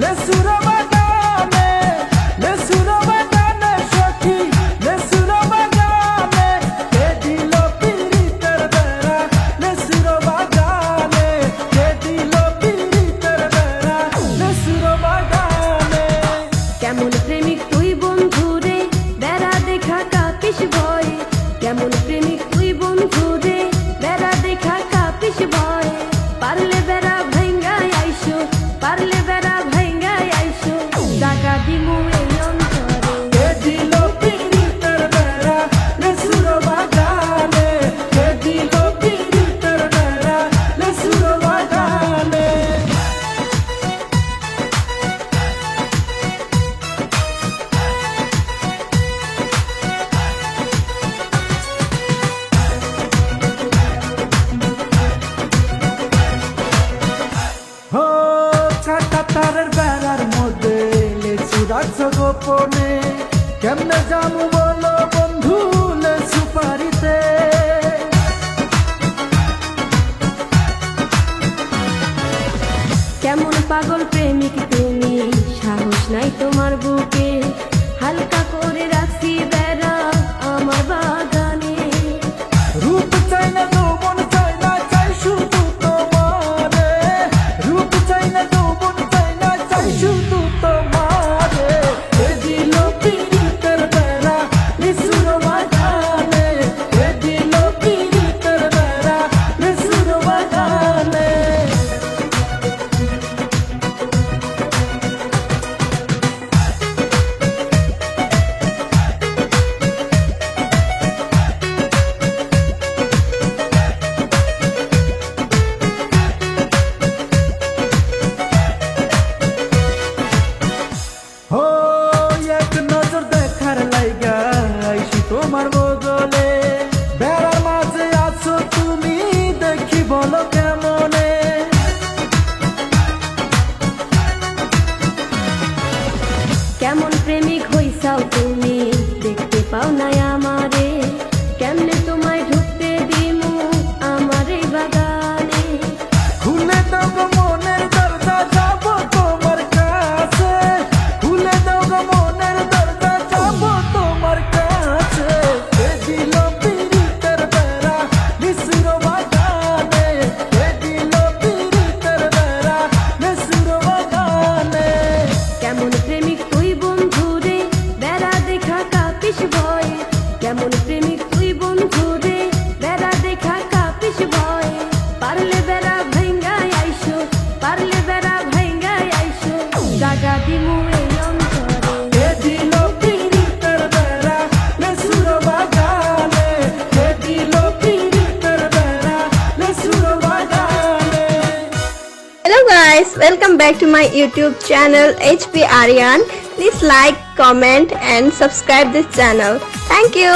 লেসুর বাগানে লেসুর বাগানে সখী লেসুর বাগানে কে দিল পিরিতের বেড়া লেসুর বাগানে কে দিল পিরিতের বেড়া লেসুর বাগানে। কেমন প্রেমিক তুই বন্ধু রে বেড়া দেখা কাপিস ভয়, কেমন প্রেমিক তুই বন্ধু রে বেড়া দেখা কাপিস ভয়। পারলে বেড়া ভাঙ্গায় আইসো, পারলে বেড়া ভাঙ্গায় আইসো, টাকা দিমু এই অন্তরে। কে দিল পিরিতের বেড়া লেসুর বাগানে কে দিল পিরিতের বেড়া লেসুর বাগানে। হো কাটা তারের বেড়ার মধ্যে লেসু রাখছো গোপনে, কেমনে জামু বলো বন্ধু লেসু পারিতে। কেমন পাগল প্রেমিক তুমি, সাহস নাই তোমার বুকে, হালকা করে রাখছি বেড়া আমার বাগানে। রূপ চাই না যৌবন চাই না চাই শুধু তোমারে, রূপ চাই না যৌবন চাই না চাই শুধু তোমারে। কে দিল পিরিতের বেড়া লেসুর বাগানে কে দিল পিরিতের বেড়া লেসুর বাগানে। ও এক নজর দেখার লাইগা আইসি তোমার বদলে, বেড়ার মাঝে আছো তুমি দেখি বলো কেমনে। কেমন প্রেমিক হইসাও তুমি, দেখতে পাও নাই আমারে, কেমনে তোমায় ঢুকতে দিমু আমার এই বাগানে। খুলে দাও গো মনের দরজা যাবো তোমার কাছে, খুলে দাও গো মনের দরজা যাবো তোমার কাছে। কে দিল পিরিতের বেড়া লেসুর বাগানে কে দিল পিরিতের বেড়া লেসুর বাগানে। কেমন প্রেমিক তুই বন্ধু রে বেড়া দেখা কাপিস ভয়, কেমন প্রেমিক তুই বন্ধু রে বেড়া দেখা কাপিস ভয়। পারলে বেড়া ভাঙ্গায় আইসো, পারলে বেড়া ভাঙ্গায় আইসো, জাগা দিমু এই অন্তরে। কে দিল পিরিতের বেড়া লেসুর বাগানে কে দিল পিরিতের বেড়া লেসুর বাগানে। Hello guys, welcome back to my YouTube channel HP Aryan. Please like, comment and subscribe this channel. Thank you.